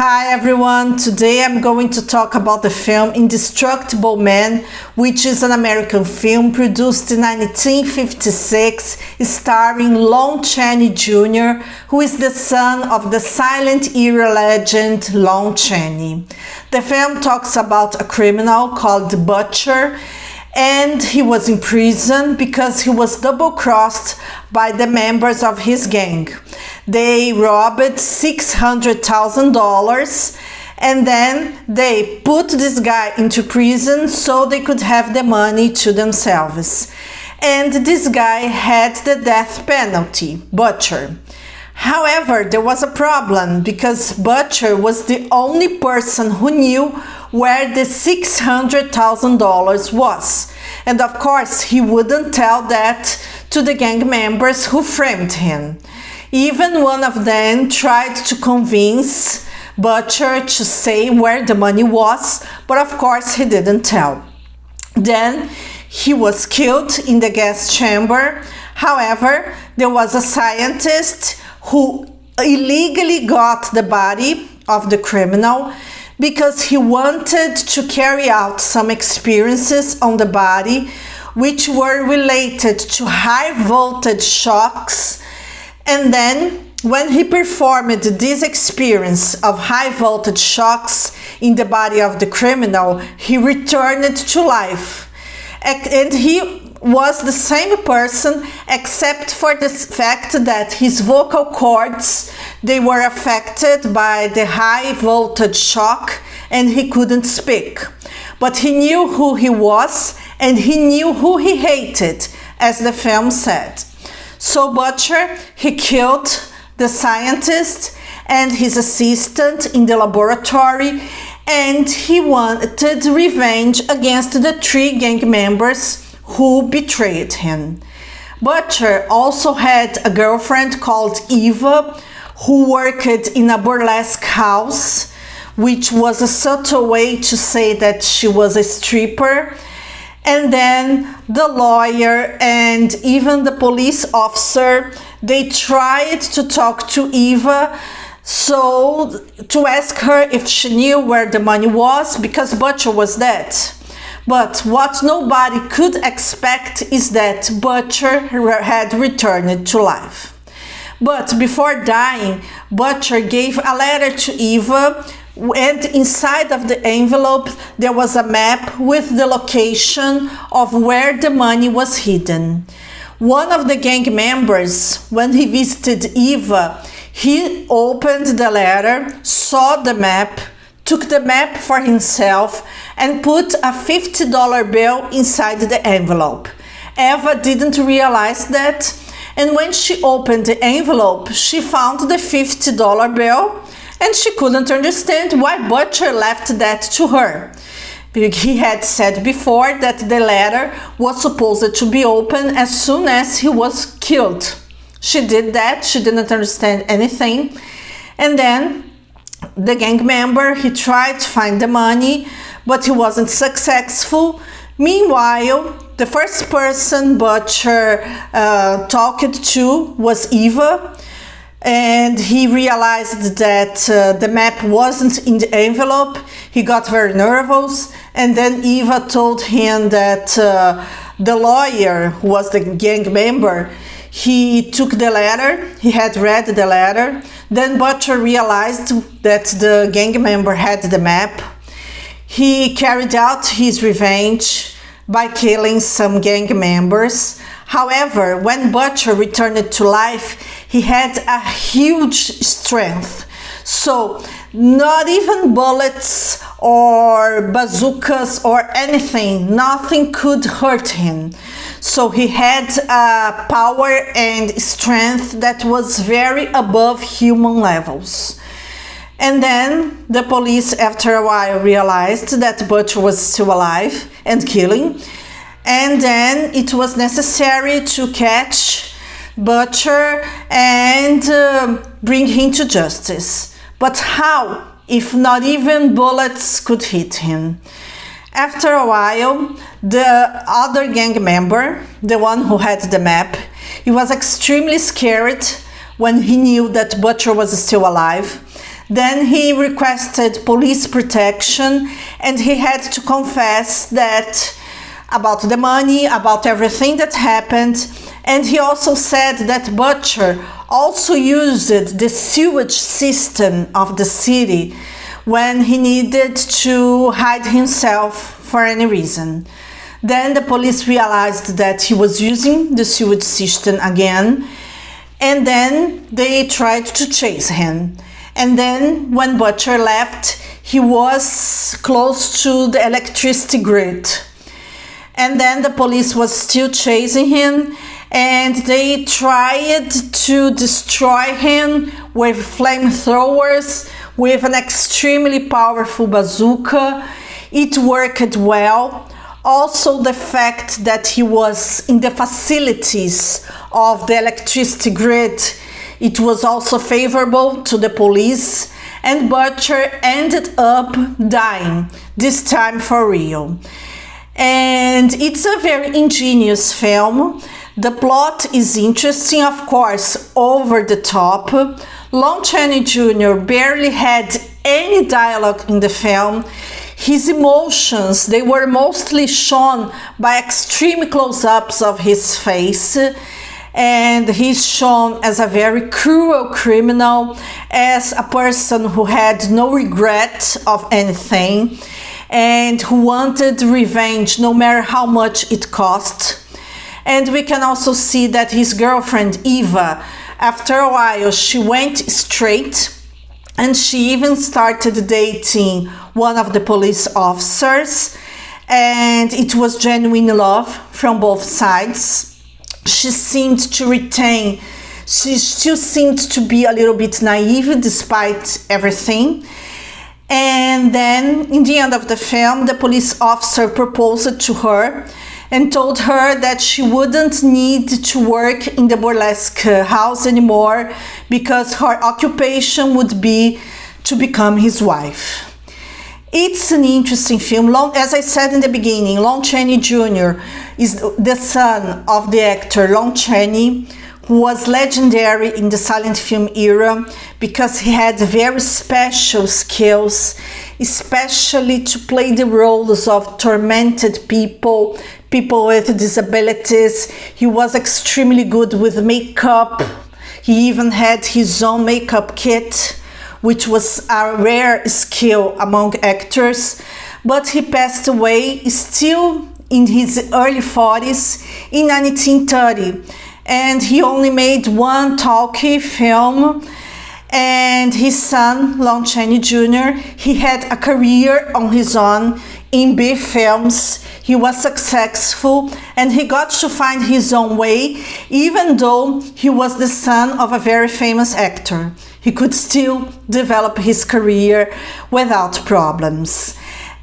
Hi everyone, today I'm going to talk about the film Indestructible Man, which is an American film produced in 1956, starring Lon Chaney Jr., who is the son of the silent era legend Lon Chaney. The film talks about a criminal called Butcher, and he was in prison because he was double-crossed by the members of his gang. They robbed $600,000 and then they put this guy into prison so they could have the money to themselves. And this guy had the death penalty, Butcher. However, there was a problem because Butcher was the only person who knew where the $600,000 was. And of course, he wouldn't tell that to the gang members who framed him. Even one of them tried to convince Butcher to say where the money was, but of course he didn't tell. Then he was killed in the gas chamber. However, there was a scientist who illegally got the body of the criminal because he wanted to carry out some experiences on the body which were related to high voltage shocks. And then when he performed this experience of high voltage shocks in the body of the criminal, he returned to life. And he was the same person except for the fact that his vocal cords, they were affected by the high voltage shock and he couldn't speak. But he knew who he was and he knew who he hated, as the film said. So Butcher, he killed the scientist and his assistant in the laboratory, and he wanted revenge against the 3 gang members who betrayed him. Butcher also had a girlfriend called Eva who worked in a burlesque house, which was a subtle way to say that she was a stripper. And then the lawyer and even the police officer, they tried to talk to Eva so to ask her if she knew where the money was because Butcher was dead. But what nobody could expect is that Butcher had returned to life. But before dying, Butcher gave a letter to Eva, and inside of the envelope there was a map with the location of where the money was hidden. One of the gang members, when he visited Eva, he opened the letter, saw the map, took the map for himself and put a $50 bill inside the envelope. Eva didn't realize that, and when she opened the envelope, she found the $50 bill and she couldn't understand why Butcher left that to her. He had said before that the letter was supposed to be opened as soon as he was killed. She did that, she didn't understand anything. And then the gang member, he tried to find the money, but he wasn't successful. Meanwhile, the first person Butcher talked to was Eva, and he realized that the map wasn't in the envelope. He got very nervous, and then Eva told him that the lawyer, who was the gang member, he took the letter, he had read the letter. Then Butcher realized that the gang member had the map. He carried out his revenge by killing some gang members. However, when Butcher returned to life, he had a huge strength. So not even bullets or bazookas or anything, nothing could hurt him. So he had power and strength that was very above human levels. And then the police, after a while, realized that Butcher was still alive and killing. And then it was necessary to catch Butcher and bring him to justice. But how, if not even bullets could hit him? After a while, the other gang member, the one who had the map, he was extremely scared when he knew that Butcher was still alive. Then he requested police protection, and he had to confess that about the money, about everything that happened. And he also said that Butcher also used the sewage system of the city when he needed to hide himself for any reason. Then the police realized that he was using the sewage system again, and then they tried to chase him. And then when Butcher left, he was close to the electricity grid. And then the police was still chasing him, and they tried to destroy him with flamethrowers, with an extremely powerful bazooka. It worked well. Also, the fact that he was in the facilities of the electricity grid, it was also favorable to the police, and Butcher ended up dying, this time for real. And it's a very ingenious film. The plot is interesting, of course, over the top. Lon Chaney Jr. barely had any dialogue in the film. His emotions, they were mostly shown by extreme close-ups of his face, and he's shown as a very cruel criminal, as a person who had no regret of anything, and who wanted revenge no matter how much it cost. And we can also see that his girlfriend Eva, after a while, she went straight, and she even started dating one of the police officers, and it was genuine love from both sides. She still seemed to be a little bit naive despite everything. And then in the end of the film, the police officer proposed to her and told her that she wouldn't need to work in the burlesque house anymore, because her occupation would be to become his wife. It's an interesting film. As I said in the beginning, Lon Chaney Jr. is the son of the actor Lon Chaney, who was legendary in the silent film era because he had very special skills, especially to play the roles of tormented people, people with disabilities. He was extremely good with makeup. He even had his own makeup kit, which was a rare skill among actors. But he passed away still in his early 40s in 1930. And he only made one talkie film. And his son, Lon Chaney Jr., he had a career on his own in B films. He was successful, and he got to find his own way, even though he was the son of a very famous actor. He could still develop his career without problems.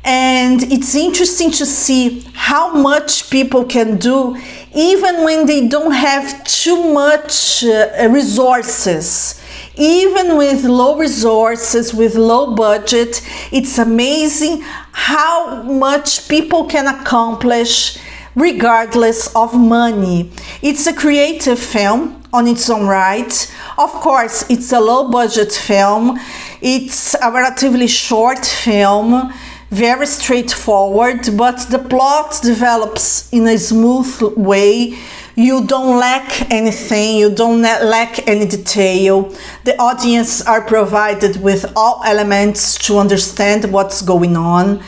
And it's interesting to see how much people can do even when they don't have too much resources. Even with low resources, with low budget, it's amazing how much people can accomplish regardless of money. It's a creative film on its own right. Of course, it's a low budget film. It's a relatively short film, very straightforward, but the plot develops in a smooth way. You don't lack anything, you don't lack any detail. The audience are provided with all elements to understand what's going on.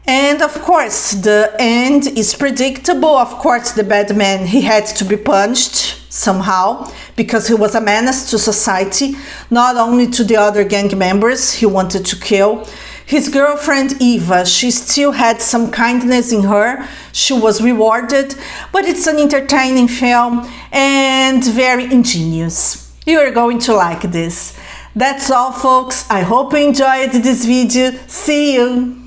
And of course, the end is predictable. Of course, the bad man, he had to be punished somehow because he was a menace to society, not only to the other gang members he wanted to kill. His girlfriend Eva, she still had some kindness in her. She was rewarded, but it's an entertaining film and very ingenious. You are going to like this. That's all, folks. I hope you enjoyed this video. See you!